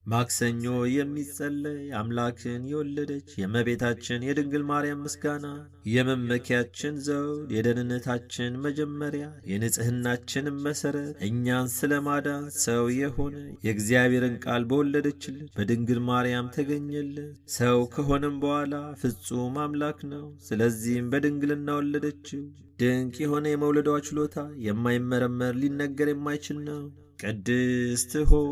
ማክሰኞ የሚጸለይ አምላክን የወለደች የእመቤታችን የድንግል ማርያም ምስጋና የመመኪያችን ዘውድ፣ የደህንነታችን መጀመሪያ፣ የንጽሕናችንም መሠረት፣ እኛን ስለ ማዳን ሰው የሆነ የእግዚአብሔርን ቃል በወለደችልን በድንግል ማርያም ተገኘልን። ሰው ከሆነም በኋላ ፍጹም አምላክ ነው። ስለዚህም በድንግልና ወለደችው። ድንቅ የሆነ የመውለዷ ችሎታ የማይመረመር ሊነገር የማይችል ነው። ቅድስት ሆይ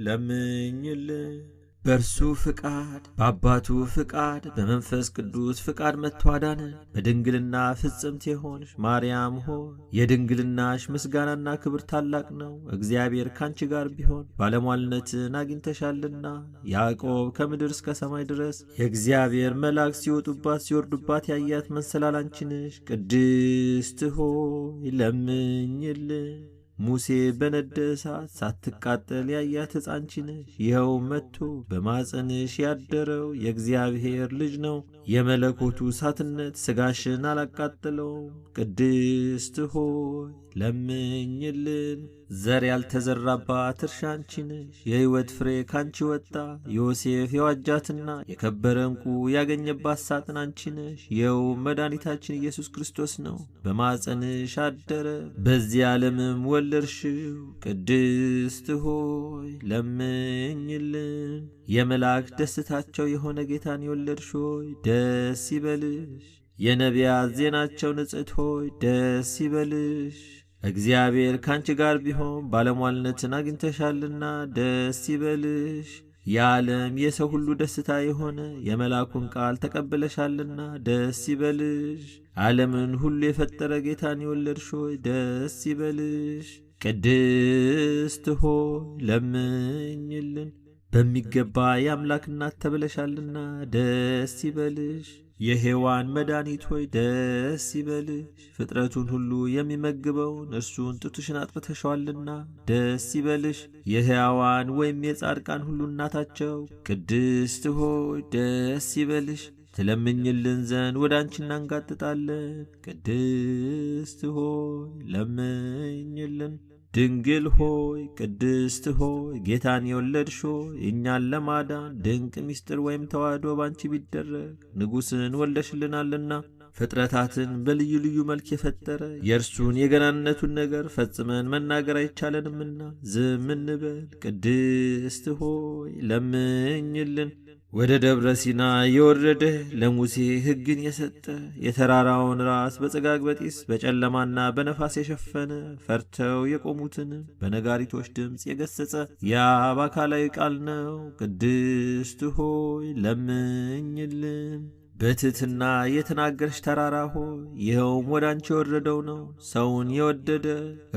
ለምኝልን። በእርሱ ፍቃድ በአባቱ ፍቃድ በመንፈስ ቅዱስ ፍቃድ መጥቶ አዳነን። በድንግልና ፍጽምት የሆንሽ ማርያም ሆይ የድንግልናሽ ምስጋናና ክብር ታላቅ ነው። እግዚአብሔር ካንቺ ጋር ቢሆን ባለሟልነትን አግኝተሻልና። ያዕቆብ ከምድር እስከ ሰማይ ድረስ የእግዚአብሔር መላእክት ሲወጡባት ሲወርዱባት ያያት መሰላል አንቺ ነሽ። ቅድስት ሆይ ለምኝልን። ሙሴ በነደ እሳት ሳትቃጠል ያያት ሕፃን አንቺ ነሽ። ይኸው መጥቶ በማፀንሽ ያደረው የእግዚአብሔር ልጅ ነው። የመለኮቱ እሳትነት ሥጋሽን አላቃጠለውም። ቅድስት ሆይ ለምኝልን። ዘር ያልተዘራባት እርሻ አንቺ ነሽ። የሕይወት ፍሬ ካንቺ ወጣ። ዮሴፍ የዋጃትና የከበረ ዕንቁ ያገኘባት ሳጥን አንቺ ነሽ። ይኸው መድኃኒታችን ኢየሱስ ክርስቶስ ነው። በማፀንሽ አደረ፣ በዚህ ዓለምም ወለድሽው። ቅድስት ሆይ ለምኝልን። የመላእክት ደስታቸው የሆነ ጌታን የወለድሽ ሆይ ደስ ይበልሽ። የነቢያት ዜናቸው ንጽሕት ሆይ ደስ ይበልሽ። እግዚአብሔር ካንቺ ጋር ቢሆን ባለሟልነትን አግኝተሻልና ደስ ይበልሽ። የዓለም የሰው ሁሉ ደስታ የሆነ የመልአኩን ቃል ተቀብለሻልና ደስ ይበልሽ። ዓለምን ሁሉ የፈጠረ ጌታን የወለድሽ ሆይ ደስ ይበልሽ። ቅድስት ሆይ ለምኝልን። በሚገባ የአምላክ እናት ተብለሻልና ደስ ይበልሽ። የሔዋን መድኃኒት ሆይ ደስ ይበልሽ። ፍጥረቱን ሁሉ የሚመግበውን እርሱን ጡትሽን አጥብተሸዋልና ደስ ይበልሽ። የሕያዋን ወይም የጻድቃን ሁሉ እናታቸው ቅድስት ሆይ ደስ ይበልሽ። ትለምኝልን ዘንድ ወደ አንቺ እናንጋጥጣለን። ቅድስት ሆይ ለምኝልን። ድንግል ሆይ ቅድስት ሆይ ጌታን የወለድሽ ሆይ እኛን ለማዳን ድንቅ ምስጢር ወይም ተዋህዶ ባንቺ ቢደረግ ንጉሥን ወልደሽልናልና። ፍጥረታትን በልዩ ልዩ መልክ የፈጠረ የእርሱን የገናንነቱን ነገር ፈጽመን መናገር አይቻለንምና ዝም እንበል። ቅድስት ሆይ ለምኝልን። ወደ ደብረ ሲና የወረደ ለሙሴ ሕግን የሰጠ የተራራውን ራስ በጽጋግ በጢስ በጨለማና በነፋስ የሸፈነ ፈርተው የቆሙትን በነጋሪቶች ድምፅ የገሰጸ የአብ አካላዊ ቃል ነው። ቅድስት ሆይ ለምኝልን። በትሕትና የተናገርሽ ተራራ ሆይ ይኸውም ወደ አንቺ የወረደው ነው። ሰውን የወደደ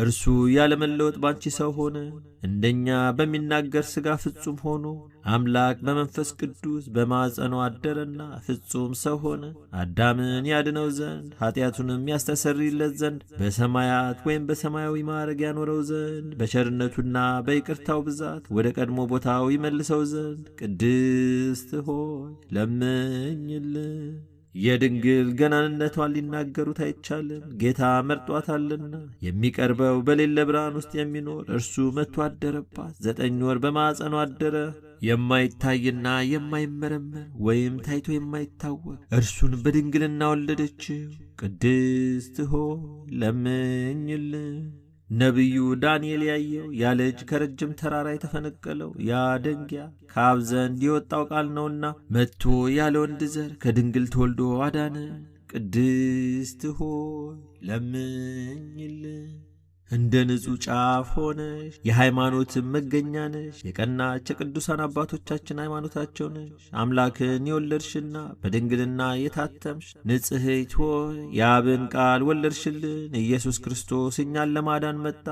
እርሱ ያለመለወጥ ባንቺ ሰው ሆነ። እንደኛ በሚናገር ሥጋ ፍጹም ሆኖ አምላክ በመንፈስ ቅዱስ በማዕፀኑ አደረና ፍጹም ሰው ሆነ። አዳምን ያድነው ዘንድ ኀጢአቱንም ያስተሰርይለት ዘንድ በሰማያት ወይም በሰማያዊ ማዕረግ ያኖረው ዘንድ በቸርነቱና በይቅርታው ብዛት ወደ ቀድሞ ቦታው ይመልሰው ዘንድ ቅድስት ሆይ ለምኝልን። የድንግል ገናንነቷን ሊናገሩት አይቻልም። ጌታ መርጧታልና። የሚቀርበው በሌለ ብርሃን ውስጥ የሚኖር እርሱ መጥቶ አደረባት። 9 ወር በማዕፀኗ አደረ። የማይታይና የማይመረመር ወይም ታይቶ የማይታወቅ እርሱን በድንግልና ወለደችው። ቅድስት ሆይ ለምኝልን። ነቢዩ ዳንኤል ያየው ያ ልጅ ከረጅም ተራራ የተፈነቀለው ያ ደንጊያ ከአብ ዘንድ የወጣው ቃል ነውና መጥቶ ያለ ወንድ ዘር ከድንግል ተወልዶ አዳነ። ቅድስት ሆይ ለምኝልን። እንደ ንጹሕ ጫፍ ሆነሽ የሃይማኖትን መገኛ ነሽ። የቀናች የቅዱሳን አባቶቻችን ሃይማኖታቸው ነሽ። አምላክን የወለድሽና በድንግልና የታተምሽ ንጽሕት ሆይ የአብን ቃል ወለድሽልን። ኢየሱስ ክርስቶስ እኛን ለማዳን መጣ።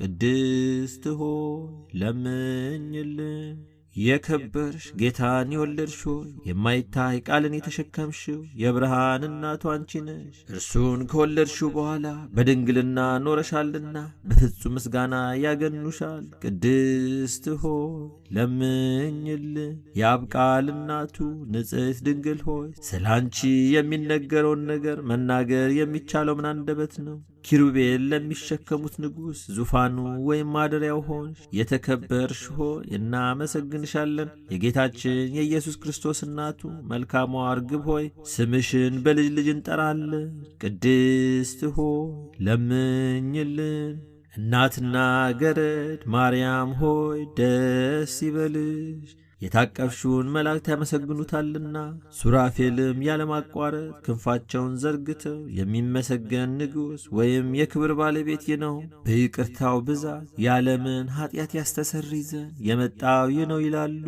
ቅድስት ሆይ ለምኝልን። የከበርሽ ጌታን የወለድሽ ሆይ የማይታይ ቃልን የተሸከምሽው የብርሃን እናቱ አንቺ ነሽ። እርሱን ከወለድሽው በኋላ በድንግልና ኖረሻልና በፍጹም ምስጋና ያገኑሻል። ቅድስት ሆይ ለምኝልን። የአብ ቃል እናቱ ንጽሕት ድንግል ሆይ ስለ አንቺ የሚነገረውን ነገር መናገር የሚቻለው ምን አንደበት ነው? ኪሩቤል ለሚሸከሙት ንጉሥ ዙፋኑ ወይም ማደሪያው ሆንሽ። የተከበርሽ ሆይ እናመሰግንሻለን። የጌታችን የኢየሱስ ክርስቶስ እናቱ መልካሟ ርግብ ሆይ ስምሽን በልጅ ልጅ እንጠራለን። ቅድስት ሆይ ለምኝልን። እናትና ገረድ ማርያም ሆይ ደስ ይበልሽ። የታቀፍሽውን መላእክት ያመሰግኑታልና ሱራፌልም ያለማቋረጥ ክንፋቸውን ዘርግተው የሚመሰገን ንጉሥ ወይም የክብር ባለቤት ነው፣ በይቅርታው ብዛት የዓለምን ኀጢአት ያስተሰርይ ዘንድ የመጣው ይህ ነው ይላሉ።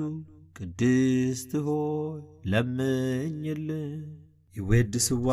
ቅድስት ሆይ ለምኝልን። ይዌድስዋ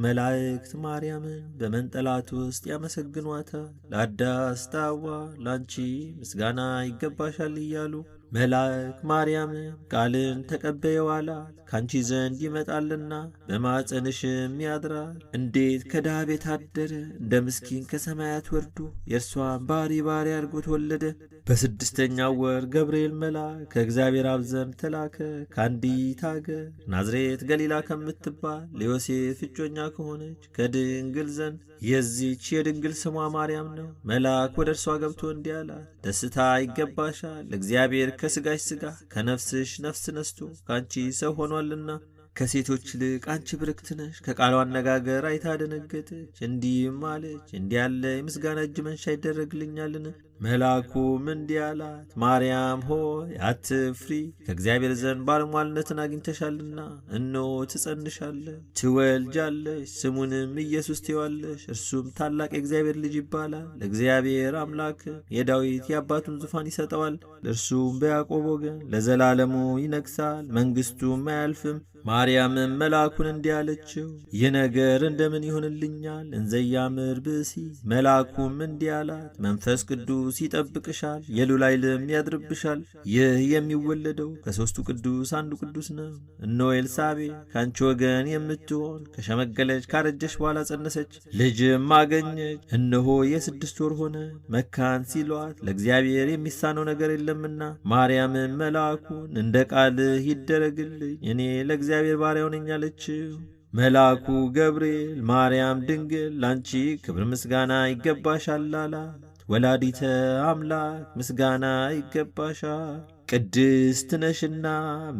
መላእክት ማርያምን በመንጠላት ውስጥ ያመሰግኗታል። ለአዳስ ጣዋ ላንቺ ምስጋና ይገባሻል እያሉ መልአክ ማርያምን ቃልን ተቀበየዋላት። ካንቺ ዘንድ ይመጣልና በማፀንሽም ያድራል። እንዴት ከድሃ ቤት አደረ፣ እንደ ምስኪን ከሰማያት ወርዶ የእርሷን ባሪ አድርጎ ተወለደ። በስድስተኛው ወር ገብርኤል መልአክ ከእግዚአብሔር አብ ዘንድ ተላከ። ከአንዲት አገር ናዝሬት ገሊላ ከምትባል ለዮሴፍ እጮኛ ከሆነች ከድንግል ዘንድ የዚች የድንግል ስሟ ማርያም ነው። መልአክ ወደ እርሷ ገብቶ እንዲህ አላት፣ ደስታ ይገባሻል፣ እግዚአብሔር ከሥጋሽ ሥጋ ከነፍስሽ ነፍስ ነስቶ ከአንቺ ሰው ሆኗልና ከሴቶች ይልቅ አንቺ ብርክት ነሽ። ከቃሉ አነጋገር አይታ ደነገጠች፣ እንዲህም አለች፣ እንዲህ ያለ የምስጋና እጅ መንሻ ይደረግልኛልን? መልአኩም እንዲህ አላት፣ ማርያም ሆይ አትፍሪ፣ ከእግዚአብሔር ዘንድ ባለሟልነትን አግኝተሻልና እነሆ ትጸንሻለሽ፣ ትወልጃለሽ፣ ስሙንም ኢየሱስ ትዪዋለሽ። እርሱም ታላቅ የእግዚአብሔር ልጅ ይባላል። ለእግዚአብሔር አምላክም የዳዊት የአባቱን ዙፋን ይሰጠዋል። እርሱም በያዕቆብ ወገን ለዘላለሙ ይነግሣል፣ መንግሥቱም አያልፍም። ማርያምም መልአኩን እንዲህ አለችው፣ ይህ ነገር እንደምን ይሆንልኛል? እንዘያምር ብእሲ። መልአኩም እንዲህ አላት፣ መንፈስ ቅዱስ ይጠብቅሻል፣ የልዑል ኃይልም ያድርብሻል። ይህ የሚወለደው ከሦስቱ ቅዱስ አንዱ ቅዱስ ነው። እነሆ ኤልሳቤጥ ከአንቺ ወገን የምትሆን ከሸመገለች ካረጀች በኋላ ጸነሰች፣ ልጅም አገኘች። እነሆ የ6 ወር ሆነ፣ መካን ሲሏት ለእግዚአብሔር የሚሳነው ነገር የለምና። ማርያምን መልአኩን እንደ ቃልህ ይደረግልኝ፣ እኔ ለእግዚአብሔር ባሪያው ነኝ አለችው። መልአኩ ገብርኤል ማርያም ድንግል ላንቺ ክብር ምስጋና ይገባሻል አላት። ወላዲተ አምላክ ምስጋና ይገባሻል፣ ቅድስት ነሽና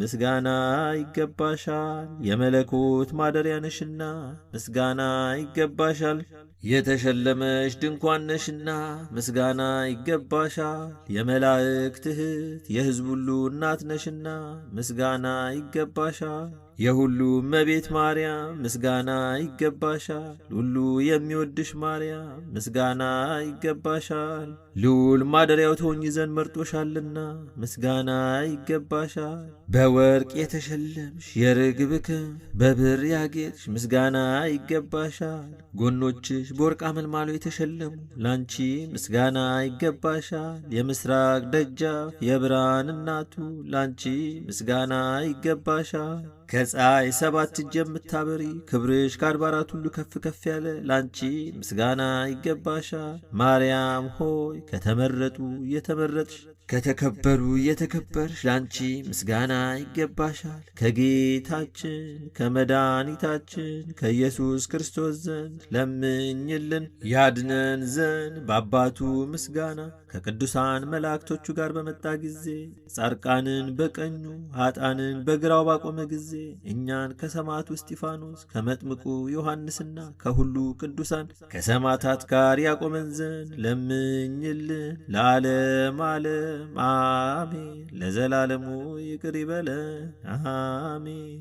ምስጋና ይገባሻል። የመለኮት ማደሪያ ነሽና ምስጋና ይገባሻል። የተሸለመሽ ድንኳን ነሽና ምስጋና ይገባሻል። የመላእክት እህት የሕዝብ ሁሉ እናት ነሽና ምስጋና ይገባሻል። የሁሉ እመቤት ማርያም ምስጋና ይገባሻል። ሁሉ የሚወድሽ ማርያም ምስጋና ይገባሻል። ልዑል ማደሪያው ትሆኚ ዘንድ መርጦሻልና ምስጋና ይገባሻል። በወርቅ የተሸለምሽ የርግብ ክንፍ በብር ያጌጥሽ ምስጋና ይገባሻል። ጎኖችሽ በወርቅ አመልማሎ የተሸለሙ ላንቺ ምስጋና ይገባሻል። የምስራቅ ደጃፍ የብርሃን እናቱ ላንቺ ምስጋና ይገባሻል። ከፀሐይ 7 እጅ የምታበሪ ክብርሽ ከአድባራት ሁሉ ከፍ ከፍ ያለ ላንቺ ምስጋና ይገባሻል። ማርያም ሆይ ከተመረጡ የተመረጥሽ ከተከበሩ የተከበርሽ ላንቺ ምስጋና ይገባሻል። ከጌታችን ከመድኃኒታችን ከኢየሱስ ክርስቶስ ዘንድ ለምኝልን ያድነን ዘንድ በአባቱ ምስጋና ከቅዱሳን መላእክቶቹ ጋር በመጣ ጊዜ ጻድቃንን በቀኙ ኃጥአንን በግራው ባቆመ ጊዜ እኛን ከሰማዕቱ እስጢፋኖስ ከመጥምቁ ዮሐንስና ከሁሉ ቅዱሳን ከሰማዕታት ጋር ያቆመን ዘንድ ለምኝልን። ለዓለም ዓለም አሜን። ለዘላለሙ ይቅር ይበለን አሜን።